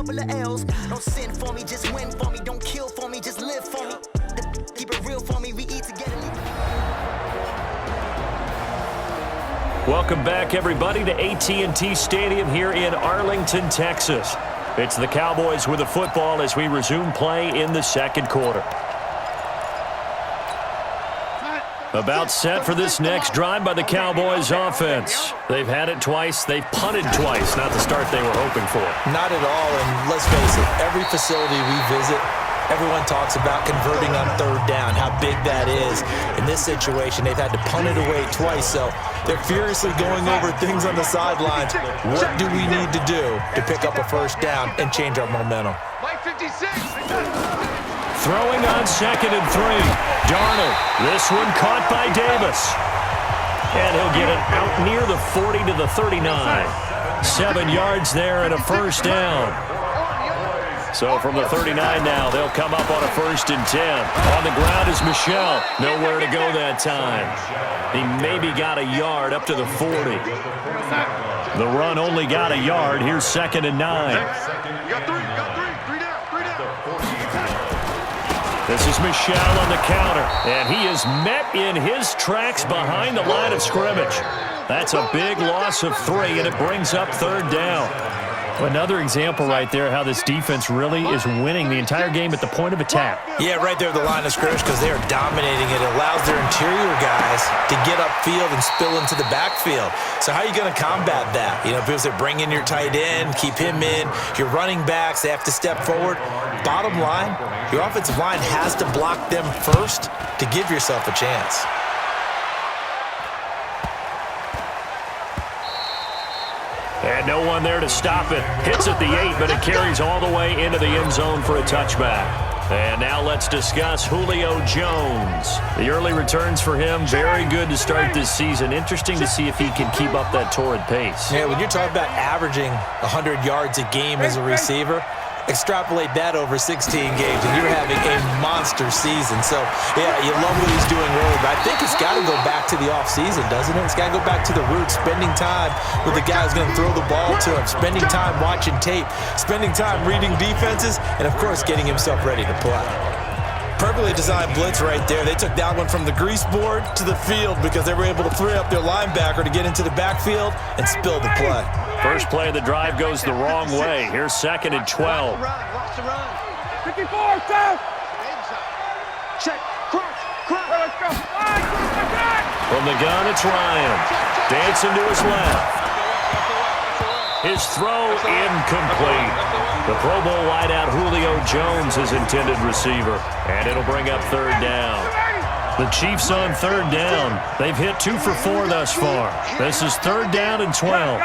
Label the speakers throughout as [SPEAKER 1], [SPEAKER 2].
[SPEAKER 1] couple of L's. Don't sin for me, just win for me. Don't kill for me, just live for me. Keep it real for me, we eat together.
[SPEAKER 2] Welcome back, everybody, to AT&T Stadium here in Arlington, Texas. It's the Cowboys with the football as we resume play in the second quarter. About set for this next drive by the Cowboys offense. They've had it twice. They've punted twice. Not the start they were hoping for.
[SPEAKER 3] Not at all, and let's face it, every facility we visit, everyone talks about converting on third down, how big that is. In this situation, they've had to punt it away twice, so they're furiously going over things on the sidelines. What do we need to do to pick up a first down and change our momentum?
[SPEAKER 2] Throwing on 2nd and 3. Darnold. This one caught by Davis. And he'll get it out near the 40 to the 39. 7 yards there and a first down. So from the 39 now, they'll come up on a 1st and 10. On the ground is Michel. Nowhere to go that time. He maybe got a yard up to the 40. The run only got a yard. Here's 2nd and 9. This is Michel on the counter, and he is met in his tracks behind the line of scrimmage. That's a big loss of 3, and it brings up 3rd down. Another example right there how this defense really is winning the entire game at the point of attack.
[SPEAKER 3] Yeah, right there at the line of scrimmage because they are dominating it. It allows their interior guys to get upfield and spill into the backfield. So how are you going to combat that? You know, because they bring in your tight end, keep him in. Your running backs, they have to step forward. Bottom line, your offensive line has to block them first to give yourself a chance.
[SPEAKER 2] And no one there to stop it. Hits at the 8, but it carries all the way into the end zone for a touchback. And now let's discuss Julio Jones. The early returns for him, very good to start this season. Interesting to see if he can keep up that torrid pace.
[SPEAKER 3] Yeah, when you're talking about averaging 100 yards a game as a receiver, extrapolate that over 16 games, and you're having a monster season. So, yeah, you love what he's doing early, but I think it's got to go back to the offseason, doesn't it? It's got to go back to the roots, spending time with the guy who's going to throw the ball to him, spending time watching tape, spending time reading defenses, and, of course, getting himself ready to play. Perfectly designed blitz right there. They took that one from the grease board to the field because they were able to free up their linebacker to get into the backfield and spill the play.
[SPEAKER 2] First play of the drive goes the wrong way. Here's 2nd and 12.
[SPEAKER 4] 54, South. Check. Let's go.
[SPEAKER 2] From the gun, it's Ryan. Dancing to his left. His throw incomplete. The Pro Bowl wideout Julio Jones is intended receiver. And it'll bring up 3rd down. The Chiefs on 3rd down. They've hit 2 for 4 thus far. This is 3rd down and 12.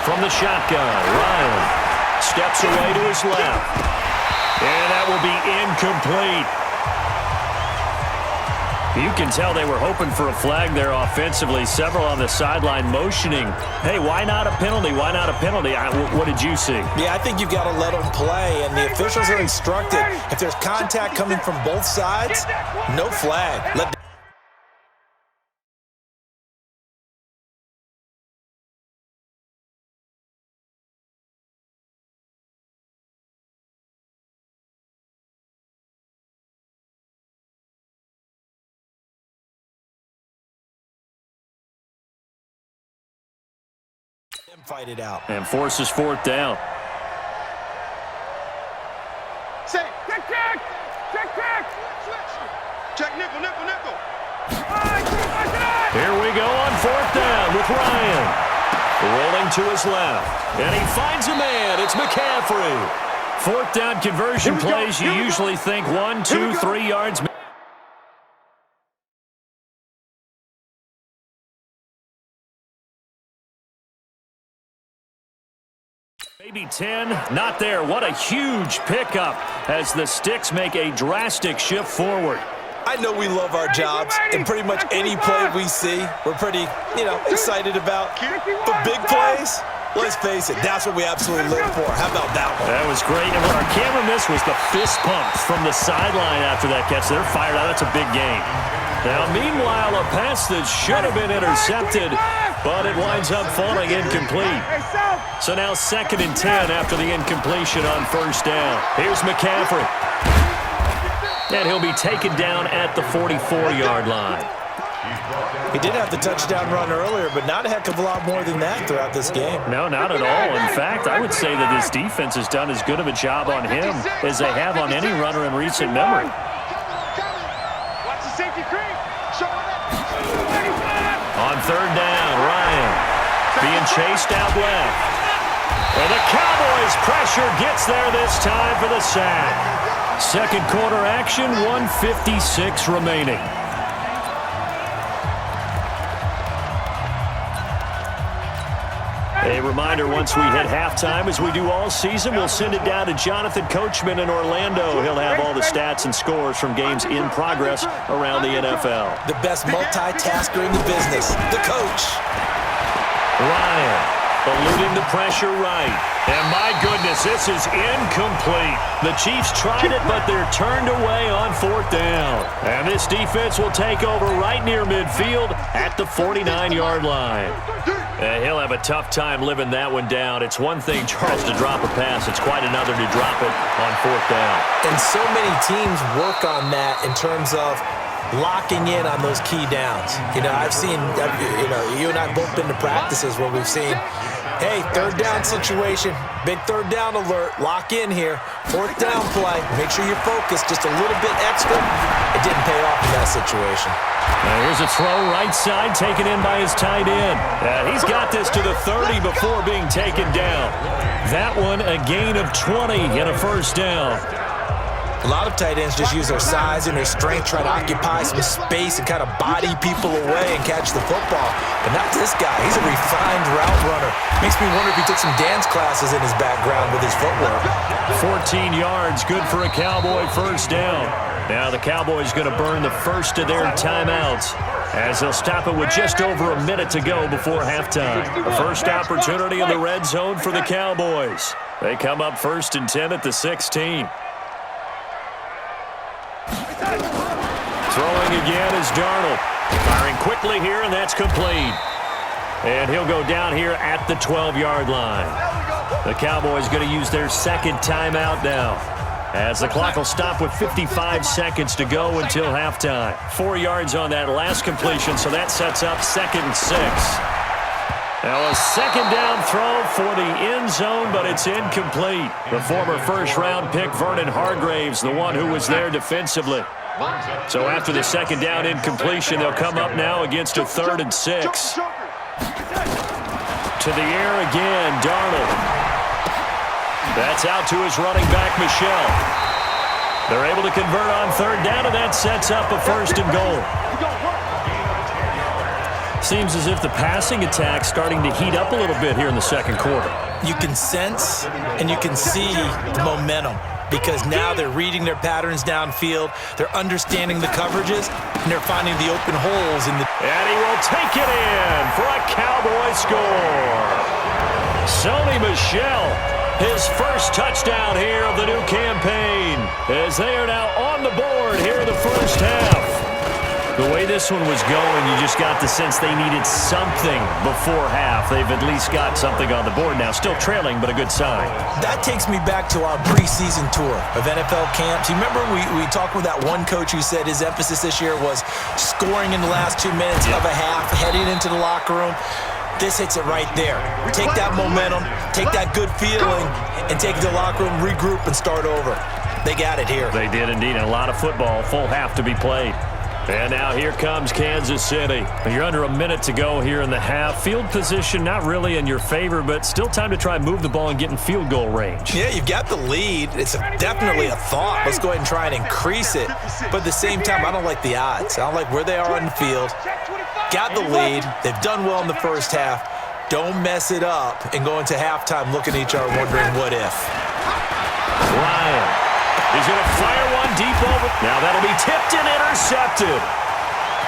[SPEAKER 2] From the shotgun, Ryan steps away to his left. And that will be incomplete. You can tell they were hoping for a flag there offensively. Several on the sideline motioning, hey, why not a penalty? Why not a penalty? What did you see?
[SPEAKER 3] Yeah, I think you've got to let them play, and the officials are instructed. If there's contact coming from both sides, no flag. Fight it out.
[SPEAKER 2] And forces 4th down.
[SPEAKER 4] Check. Check, nickel.
[SPEAKER 2] Here we go on 4th down with Ryan. Rolling to his left. And he finds a man. It's McCaffrey. 4th down conversion plays. You usually think 1, 2, 3 yards. Maybe 10, not there. What a huge pickup as the Sticks make a drastic shift forward.
[SPEAKER 3] I know we love our jobs, and pretty much any play we see, we're pretty, excited about. But big plays, let's face it, that's what we absolutely live for. How about that one?
[SPEAKER 2] That was great. And what our camera missed was the fist pumps from the sideline after that catch. They're fired out. That's a big game. Now, meanwhile, a pass that should have been intercepted, but it winds up falling incomplete. So now 2nd and 10 after the incompletion on 1st down. Here's McCaffrey. And he'll be taken down at the 44-yard line.
[SPEAKER 3] He did have the touchdown run earlier, but not a heck of a lot more than that throughout this game.
[SPEAKER 2] No, not at all. In fact, I would say that this defense has done as good of a job on him as they have on any runner in recent memory. On 3rd down, Ryan being chased out left. And the Cowboys' pressure gets there this time for the sack. 2nd quarter action, 1:56 remaining. A reminder, once we hit halftime, as we do all season, we'll send it down to Jonathan Coachman in Orlando. He'll have all the stats and scores from games in progress around the NFL.
[SPEAKER 3] The best multitasker in the business, the coach.
[SPEAKER 2] Ryan eluding the pressure right. And my goodness, this is incomplete. The Chiefs tried it, but they're turned away on 4th down. And this defense will take over right near midfield at the 49-yard line. He'll have a tough time living that one down. It's one thing, Charles, to drop a pass. It's quite another to drop it on 4th down.
[SPEAKER 3] And so many teams work on that in terms of locking in on those key downs. You know, I've seen, you and I both been to practices where we've seen, hey, 3rd down situation, big 3rd down alert, lock in here, 4th down play, make sure you're focused just a little bit extra. It didn't pay off in that situation.
[SPEAKER 2] Now here's a throw right side taken in by his tight end. He's got this to the 30 before being taken down. That one a gain of 20 and a 1st down.
[SPEAKER 3] A lot of tight ends just use their size and their strength, try to occupy some space and kind of body people away and catch the football. But not this guy. He's a refined route runner. Makes me wonder if he took some dance classes in his background with his footwork.
[SPEAKER 2] 14 yards, good for a Cowboy 1st down. Now the Cowboys going to burn the first of their timeouts as they'll stop it with just over a minute to go before halftime. The first opportunity in the red zone for the Cowboys. They come up 1st and 10 at the 16. Throwing again is Darnold. Firing quickly here, and that's complete. And he'll go down here at the 12-yard line. The Cowboys going to use their 2nd timeout now, as the clock will stop with 55 seconds to go until halftime. 4 yards on that last completion, so that sets up 2nd and 6. Now a 2nd down throw for the end zone, but it's incomplete. The former 1st-round pick, Vernon Hargreaves, the one who was there defensively. So after the 2nd down incompletion, they'll come up now against a 3rd and 6. To the air again, Darnold. That's out to his running back, Michel. They're able to convert on 3rd down, and that sets up a 1st and goal. Seems as if the passing attack's starting to heat up a little bit here in the 2nd quarter.
[SPEAKER 3] You can sense and you can see the momentum because now they're reading their patterns downfield, they're understanding the coverages, and they're finding the open holes in the...
[SPEAKER 2] And he will take it in for a Cowboy score. Sony Michel, his first touchdown here of the new campaign, as they are now on the board here in the 1st half. The way this one was going, you just got the sense they needed something before half. They've at least got something on the board now. Still trailing, but a good sign.
[SPEAKER 3] That takes me back to our preseason tour of NFL camps. You remember we talked with that one coach who said his emphasis this year was scoring in the last 2 minutes of a half, heading into the locker room. This hits it right there. Take that momentum, take that good feeling, and take it to the locker room, regroup, and start over. They got it here.
[SPEAKER 2] They did indeed, and a lot of football, full half to be played. And now here comes Kansas City. You're under a minute to go here in the half. Field position not really in your favor, but still time to try and move the ball and get in field goal range.
[SPEAKER 3] Yeah, you've got the lead. It's definitely a thought. Let's go ahead and try and increase it. But at the same time, I don't like the odds. I don't like where they are on the field. Got the lead. They've done well in the first half. Don't mess it up and go into halftime looking at each other wondering what if.
[SPEAKER 2] Ryan. He's going to fire one deep over. Now that'll be tipped and intercepted.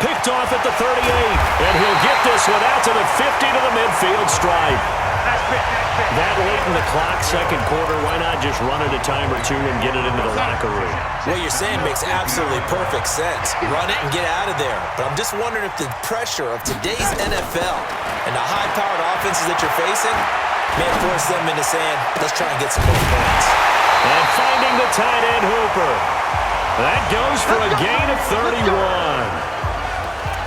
[SPEAKER 2] Picked off at the 38, and he'll get this one out to the 50 to the midfield stripe. That late in the clock, second quarter, why not just run it a time or two and get it into the locker room?
[SPEAKER 3] What you're saying makes absolutely perfect sense. Run it and get out of there. But I'm just wondering if the pressure of today's NFL and the high-powered offenses that you're facing may force them into saying, let's try and get some more points.
[SPEAKER 2] And finding the tight end Hooper. That goes for a gain of 31.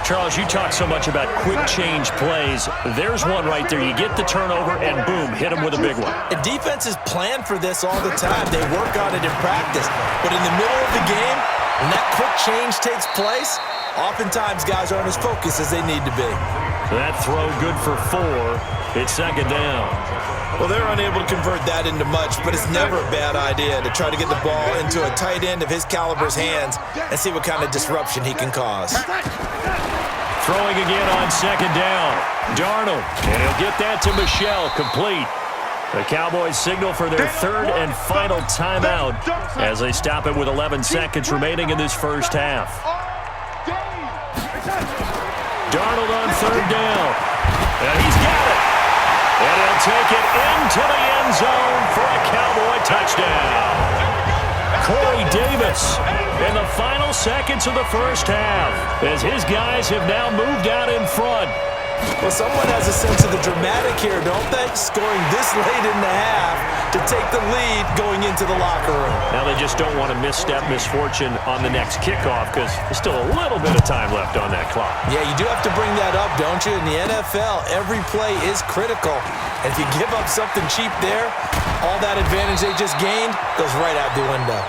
[SPEAKER 2] Charles, you talk so much about quick change plays. There's one right there. You get the turnover, and boom, hit him with a big one.
[SPEAKER 3] And defenses plan for this all the time. They work on it in practice. But in the middle of the game, when that quick change takes place, oftentimes guys aren't as focused as they need to be.
[SPEAKER 2] That throw good for 4. It's second down.
[SPEAKER 3] Well, they're unable to convert that into much, but it's never a bad idea to try to get the ball into a tight end of his caliber's hands and see what kind of disruption he can cause.
[SPEAKER 2] Throwing again on second down. Darnold, and he'll get that to Michel, complete. The Cowboys signal for their third and final timeout as they stop it with 11 seconds remaining in this first half. Darnold on third down, and he's got it. And he'll take it into the end zone for a Cowboy touchdown. Corey Davis in the final seconds of the first half as his guys have now moved out in front.
[SPEAKER 3] Well, someone has a sense of the dramatic here, don't they? Scoring this late in the half to take the lead going into the locker room.
[SPEAKER 2] Now they just don't want to misstep misfortune on the next kickoff because there's still a little bit of time left on that clock.
[SPEAKER 3] Yeah, you do have to bring that up, don't you? In the NFL, every play is critical. And if you give up something cheap there, all that advantage they just gained goes right out the window.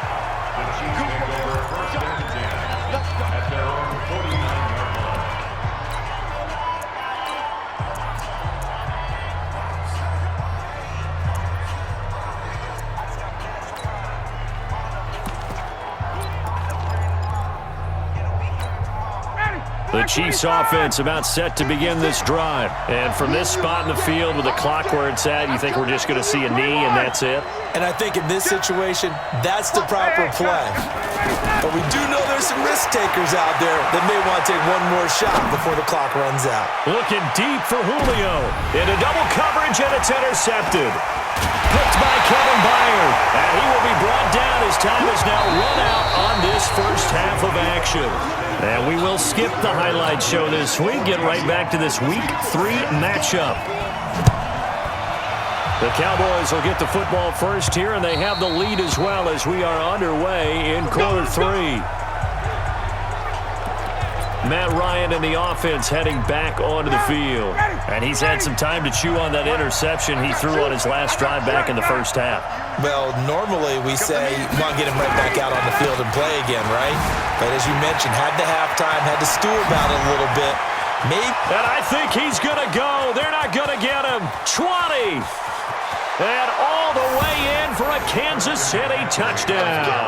[SPEAKER 2] The Chiefs offense about set to begin this drive. And from this spot in the field with the clock where it's at, you think we're just going to see a knee and that's it?
[SPEAKER 3] And I think in this situation, that's the proper play. But we do know there's some risk takers out there that may want to take one more shot before the clock runs out.
[SPEAKER 2] Looking deep for Julio. Into double coverage, and it's intercepted. Picked by Kevin Byard. And he will be brought down as time is now run out on this first half of action. And we will skip the highlight show this week. Get right back to this Week 3 matchup. The Cowboys will get the football first here, and they have the lead as well as we are underway in quarter 3. Matt Ryan and the offense heading back onto the field. And he's had some time to chew on that interception he threw on his last drive back in the first half.
[SPEAKER 3] Well, normally we say, come on, get him right back out on the field and play again, right? But as you mentioned, had the halftime, had to stew about it a little bit. Maybe.
[SPEAKER 2] And I think he's going to go. They're not going to get him. 20. And all the way in for a Kansas City touchdown.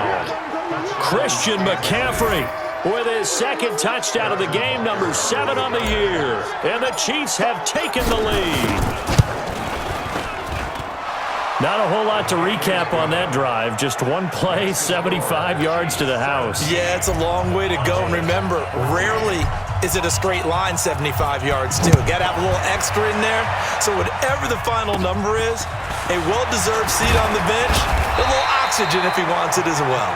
[SPEAKER 2] Christian McCaffrey with his second touchdown of the game, number 7 on the year. And the Chiefs have taken the lead. Not a whole lot to recap on that drive. Just one play, 75 yards to the house.
[SPEAKER 3] Yeah, it's a long way to go. And remember, rarely is it a straight line 75 yards, too. Got to have a little extra in there. So whatever the final number is, a well-deserved seat on the bench, a little oxygen if he wants it as well.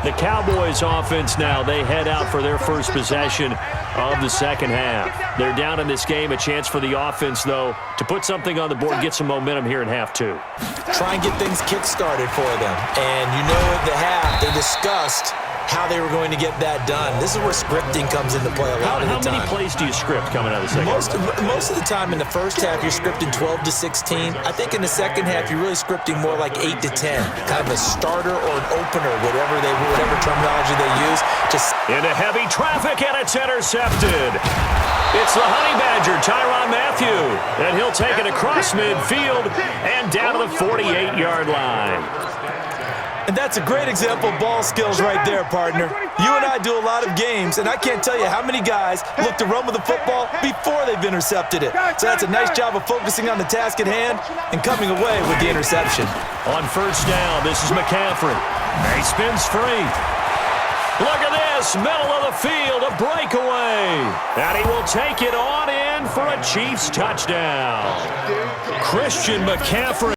[SPEAKER 2] The Cowboys offense now, they head out for their first possession of the second half. They're down in this game. A chance for the offense, though, to put something on the board, get some momentum here in half 2.
[SPEAKER 3] Try and get things kick-started for them. And you know at the half, they discussed how they were going to get that done. This is where scripting comes into play a lot of the time.
[SPEAKER 2] How many plays do you script coming out of the second half?
[SPEAKER 3] Most of the time in the first half, you're scripting 12 to 16. I think in the second half, you're really scripting more like 8 to 10. Kind of a starter or an opener, whatever terminology they use. Just
[SPEAKER 2] into heavy traffic, and it's intercepted. It's the Honey Badger, Tyrann Mathieu. And he'll take it across midfield and down to the 48-yard line.
[SPEAKER 3] And that's a great example of ball skills right there, partner. You and I do a lot of games, and I can't tell you how many guys look to run with the football before they've intercepted it. So that's a nice job of focusing on the task at hand and coming away with the interception.
[SPEAKER 2] On first down, this is McCaffrey. He spins free. Look at this, middle of the field, a breakaway. And he will take it on in for a Chiefs touchdown. Christian McCaffrey.